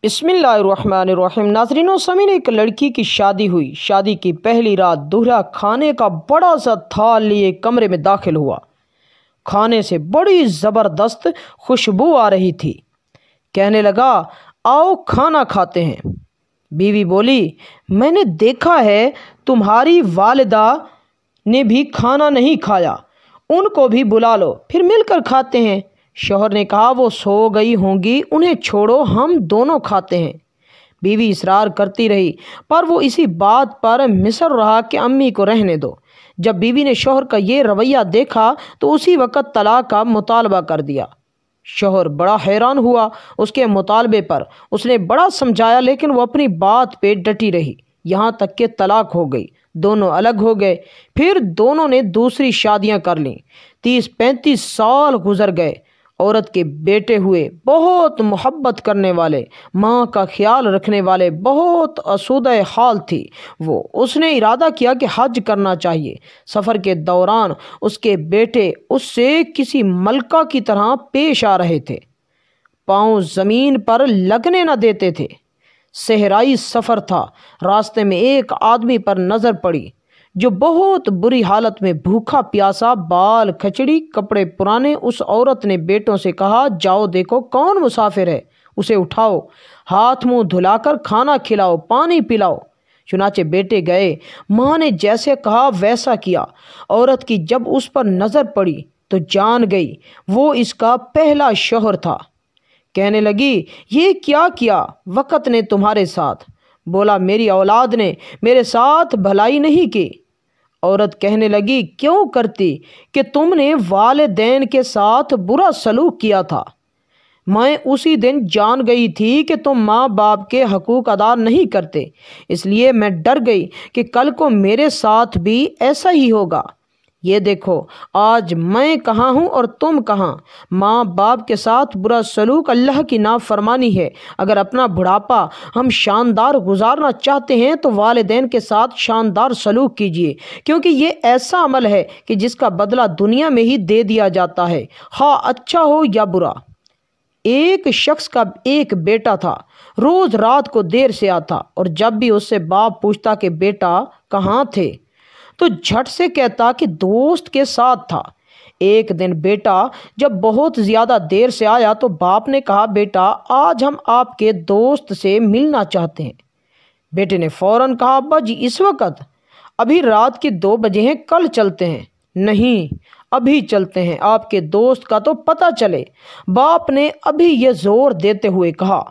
बिस्मिल्लाहिर्रहमानिर्रहीम। नाज़रीन व सामीन, एक लड़की की शादी हुई। शादी की पहली रात दूल्हा खाने का बड़ा सा थाल लिए कमरे में दाखिल हुआ। खाने से बड़ी ज़बरदस्त खुशबू आ रही थी। कहने लगा, आओ खाना खाते हैं। बीवी बोली, मैंने देखा है तुम्हारी वालिदा ने भी खाना नहीं खाया, उनको भी बुला लो, फिर मिलकर खाते हैं। शौहर ने कहा, वो सो गई होंगी, उन्हें छोड़ो, हम दोनों खाते हैं। बीवी इसरार करती रही, पर वो इसी बात पर मिसर रहा कि अम्मी को रहने दो। जब बीवी ने शौहर का ये रवैया देखा तो उसी वक़्त तलाक का मुतालबा कर दिया। शौहर बड़ा हैरान हुआ उसके मुतालबे पर। उसने बड़ा समझाया, लेकिन वो अपनी बात पे डटी रही, यहाँ तक कि तलाक हो गई। दोनों अलग हो गए। फिर दोनों ने दूसरी शादियां कर लीं। 30-35 साल गुजर गए। औरत के बेटे हुए, बहुत मोहब्बत करने वाले, माँ का ख्याल रखने वाले, बहुत आसूदा हाल थी वो। उसने इरादा किया कि हज करना चाहिए। सफ़र के दौरान उसके बेटे उससे किसी मलका की तरह पेश आ रहे थे। पाँव ज़मीन पर लगने न देते थे। सहराई सफ़र था। रास्ते में एक आदमी पर नज़र पड़ी जो बहुत बुरी हालत में भूखा प्यासा, बाल खचड़ी, कपड़े पुराने। उस औरत ने बेटों से कहा, जाओ देखो कौन मुसाफिर है, उसे उठाओ, हाथ मुंह धुलाकर खाना खिलाओ, पानी पिलाओ। चुनाचे बेटे गए। माँ ने जैसे कहा वैसा किया। औरत की जब उस पर नज़र पड़ी तो जान गई वो इसका पहला शौहर था। कहने लगी, ये क्या किया वक़्त ने तुम्हारे साथ? बोला, मेरी औलाद ने मेरे साथ भलाई नहीं की। औरत कहने लगी, क्यों करती कि तुमने वालिदैन के साथ बुरा सलूक किया था। मैं उसी दिन जान गई थी कि तुम माँ बाप के हकूक़ अदा नहीं करते, इसलिए मैं डर गई कि कल को मेरे साथ भी ऐसा ही होगा। ये देखो आज मैं कहाँ हूँ और तुम कहाँ। माँ बाप के साथ बुरा सलूक अल्लाह की नाफरमानी है। अगर अपना बुढ़ापा हम शानदार गुजारना चाहते हैं तो वालिदैन के साथ शानदार सलूक कीजिए, क्योंकि ये ऐसा अमल है कि जिसका बदला दुनिया में ही दे दिया जाता है, हाँ अच्छा हो या बुरा। एक शख्स का एक बेटा था, रोज़ रात को देर से आता, और जब भी उससे बाप पूछता कि बेटा कहाँ थे तो झट से कहता कि दोस्त के साथ था। एक दिन बेटा जब बहुत ज़्यादा देर से आया तो बाप ने कहा, बेटा आज हम आपके दोस्त से मिलना चाहते हैं। बेटे ने फ़ौरन कहा, अब्बा जी इस वक्त? अभी रात के 2 बजे हैं, कल चलते हैं। नहीं, अभी चलते हैं, आपके दोस्त का तो पता चले। बाप ने अभी ये ज़ोर देते हुए कहा।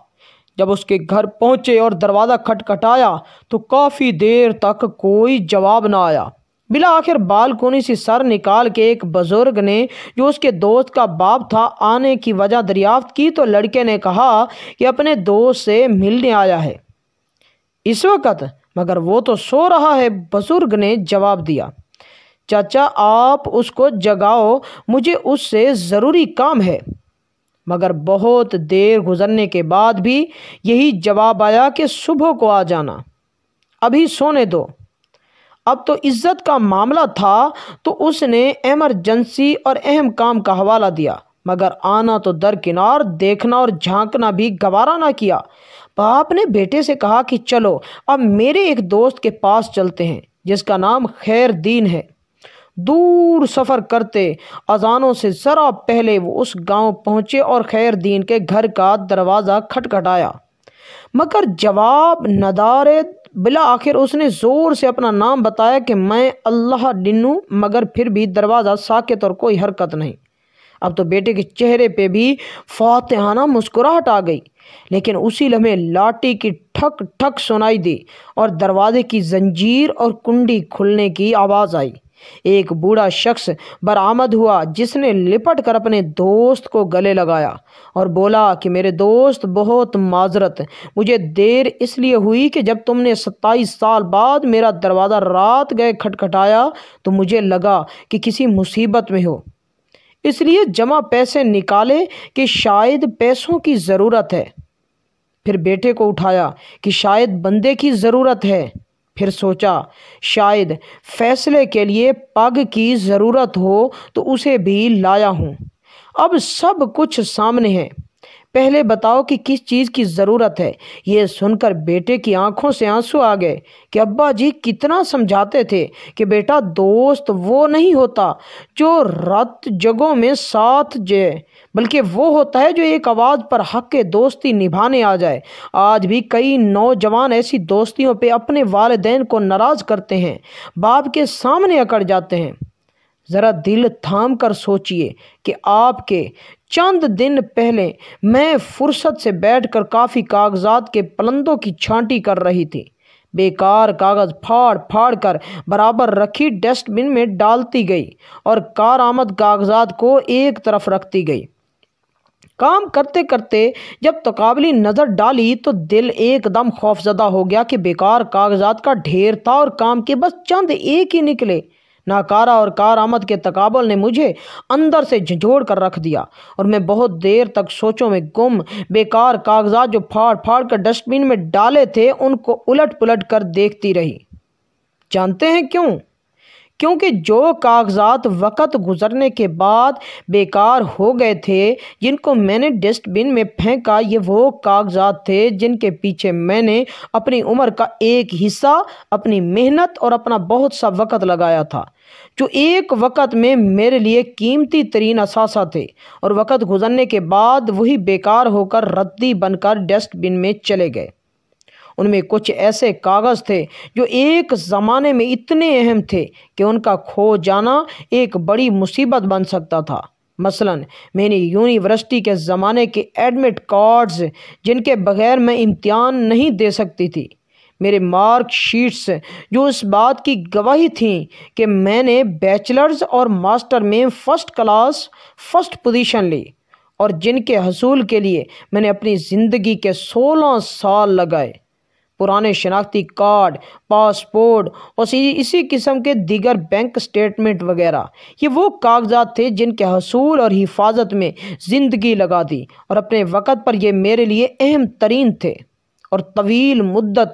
जब उसके घर पहुँचे और दरवाज़ा खटखटाया तो काफ़ी देर तक कोई जवाब ना आया। बिला आखिर बालकोनी से सर निकाल के एक बुजुर्ग ने, जो उसके दोस्त का बाप था, आने की वजह दरियाफ्त की तो लड़के ने कहा कि अपने दोस्त से मिलने आया है इस वक्त, मगर वो तो सो रहा है। बुजुर्ग ने जवाब दिया, चाचा आप उसको जगाओ, मुझे उससे ज़रूरी काम है। मगर बहुत देर गुजरने के बाद भी यही जवाब आया कि सुबह को आ जाना, अभी सोने दो। अब तो इज्जत का मामला था तो उसने एमरजेंसी और अहम काम का हवाला दिया, मगर आना तो दरकिनार, देखना और झांकना भी गवारा ना किया। बाप ने बेटे से कहा कि चलो अब मेरे एक दोस्त के पास चलते हैं जिसका नाम खैर दीन है। दूर सफ़र करते अजानों से ज़रा पहले वो उस गांव पहुँचे और खैर दीन के घर का दरवाज़ा खटखटाया, मगर जवाब नदारे। बिला आखिर उसने ज़ोर से अपना नाम बताया कि मैं अल्लाह डिन्नू, मगर फिर भी दरवाज़ा साकित और कोई हरकत नहीं। अब तो बेटे के चेहरे पे भी फातिहाना मुस्कुराहट आ गई, लेकिन उसी लम्हे लाठी की ठक ठक सुनाई दी और दरवाजे की जंजीर और कुंडी खुलने की आवाज़ आई। एक बूढ़ा शख्स बरामद हुआ जिसने लिपट कर अपने दोस्त को गले लगाया और बोला कि मेरे दोस्त बहुत माजरत, मुझे देर इसलिए हुई कि जब तुमने 27 साल बाद मेरा दरवाज़ा रात गए खटखटाया तो मुझे लगा कि किसी मुसीबत में हो, इसलिए जमा पैसे निकाले कि शायद पैसों की ज़रूरत है। फिर बेटे को उठाया कि शायद बंदे की ज़रूरत है। फिर सोचा शायद फैसले के लिए पग की ज़रूरत हो तो उसे भी लाया हूँ। अब सब कुछ सामने है। पहले बताओ कि किस चीज़ की ज़रूरत है। ये सुनकर बेटे की आंखों से आंसू आ गए कि अब्बा जी कितना समझाते थे कि बेटा दोस्त वो नहीं होता जो रात जगहों में साथ जाए, बल्कि वो होता है जो एक आवाज़ पर हक के दोस्ती निभाने आ जाए। आज भी कई नौजवान ऐसी दोस्तियों पे अपने वालिदैन को नाराज़ करते हैं, बाप के सामने अकड़ जाते हैं। ज़रा दिल थाम कर सोचिए कि आपके चंद दिन पहले मैं फुर्सत से बैठकर काफ़ी कागजात के पलंदों की छांटी कर रही थी। बेकार कागज़ फाड़ फाड़ कर बराबर रखी डस्टबिन में डालती गई और कारआमद कागजात को एक तरफ रखती गई। काम करते करते जब तकाबली नज़र डाली तो दिल एकदम खौफजदा हो गया कि बेकार कागजात का ढेर था और काम के बस चंद एक ही निकले। नाकारा और कारआमद के तकाबुल ने मुझे अंदर से झंझोड़ कर रख दिया और मैं बहुत देर तक सोचों में गुम बेकार कागजात जो फाड़ फाड़ कर डस्टबिन में डाले थे उनको उलट पुलट कर देखती रही। जानते हैं क्यों? क्योंकि जो कागजात वक़्त गुजरने के बाद बेकार हो गए थे, जिनको मैंने डस्टबिन में फेंका, ये वो कागजात थे जिनके पीछे मैंने अपनी उम्र का एक हिस्सा, अपनी मेहनत और अपना बहुत सा वक़्त लगाया था, जो एक वक़्त में मेरे लिए कीमती तरीन असासा थे और वक़्त गुजरने के बाद वही बेकार होकर रद्दी बनकर डस्टबिन में चले गए। उनमें कुछ ऐसे कागज़ थे जो एक ज़माने में इतने अहम थे कि उनका खो जाना एक बड़ी मुसीबत बन सकता था। मसलन मेरी यूनिवर्सिटी के ज़माने के एडमिट कार्ड्स, जिनके बगैर मैं इम्तिहान नहीं दे सकती थी। मेरे मार्क शीट्स, जो इस बात की गवाही थीं कि मैंने बैचलर्स और मास्टर में फ़र्स्ट क्लास फर्स्ट पोजीशन ली और जिनके हसूल के लिए मैंने अपनी ज़िंदगी के 16 साल लगाए। पुराने शनाख्ती कार्ड, पासपोर्ट और इसी किस्म के दीगर बैंक स्टेटमेंट वगैरह, ये वो कागजात थे जिनके हसूल और हिफाजत में ज़िंदगी लगा दी और अपने वक़्त पर ये मेरे लिए अहम तरीन थे। और तवील मुद्दत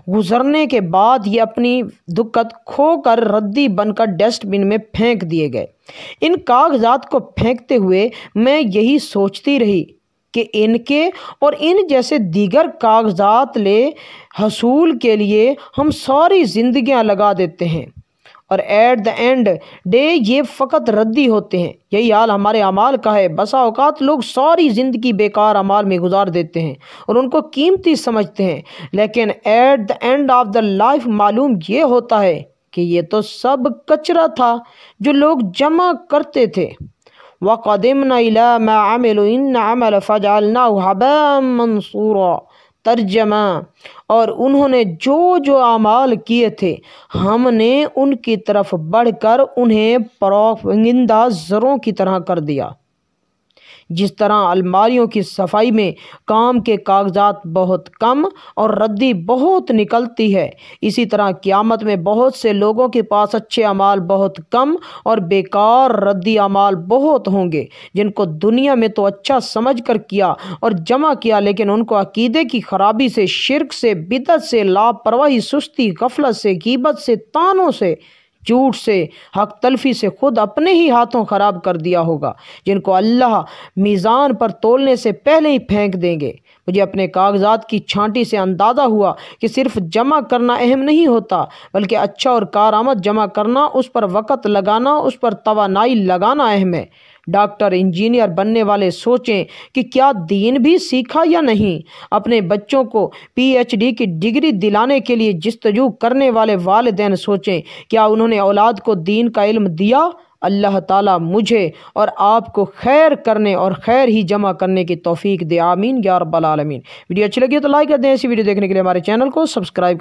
गुजरने के बाद ये अपनी दुक्कत खो कर रद्दी बनकर डस्टबिन में फेंक दिए गए। इन कागजात को फेंकते हुए मैं यही सोचती रही कि इनके और इन जैसे दीगर कागजात ले हसूल के लिए हम सारी ज़िंदगियां लगा देते हैं और एट द एंड डे ये फ़कत रद्दी होते हैं। यही हाल हमारे अमाल का है। बसा औकात लोग सारी ज़िंदगी बेकार अमाल में गुजार देते हैं और उनको कीमती समझते हैं, लेकिन at the end of the life मालूम ये होता है कि ये तो सब कचरा था जो लोग जमा करते थे। वक़दिमना इला मा अमिलू इन्ना अमल फजअलनाहु हबाअम मंसूरा। तर्जमा, और उन्होंने जो जो अमाल किए थे हमने उनकी तरफ बढ़कर उन्हें परागंदा ज़रों की तरह कर दिया। जिस तरह अलमारियों की सफाई में काम के कागजात बहुत कम और रद्दी बहुत निकलती है, इसी तरह क़यामत में बहुत से लोगों के पास अच्छे अमाल बहुत कम और बेकार रद्दी अमाल बहुत होंगे, जिनको दुनिया में तो अच्छा समझ कर किया और जमा किया, लेकिन उनको अकीदे की ख़राबी से, शिर्क से, बिदअत से, लापरवाही, सुस्ती, गफलत से, गीबत से, तानों से, झूठ से, हक तलफी से खुद अपने ही हाथों ख़राब कर दिया होगा, जिनको अल्लाह मीज़ान पर तोलने से पहले ही फेंक देंगे। मुझे अपने कागजात की छांटी से अंदाज़ा हुआ कि सिर्फ जमा करना अहम नहीं होता, बल्कि अच्छा और कारआमद जमा करना, उस पर वक़्त लगाना, उस पर तवानाई लगाना अहम है। डॉक्टर, इंजीनियर बनने वाले सोचें कि क्या दीन भी सीखा या नहीं। अपने बच्चों को PhD की डिग्री दिलाने के लिए जिस्तजू करने वाले वालिदैन सोचें, क्या उन्होंने औलाद को दीन का इल्म दिया। अल्लाह ताला मुझे और आपको खैर करने और खैर ही जमा करने की तौफीक दे। आमीन या रब्बल आलमीन। वीडियो अच्छी लगी तो लाइक कर दें। ऐसी वीडियो देखने के लिए हमारे चैनल को सब्सक्राइब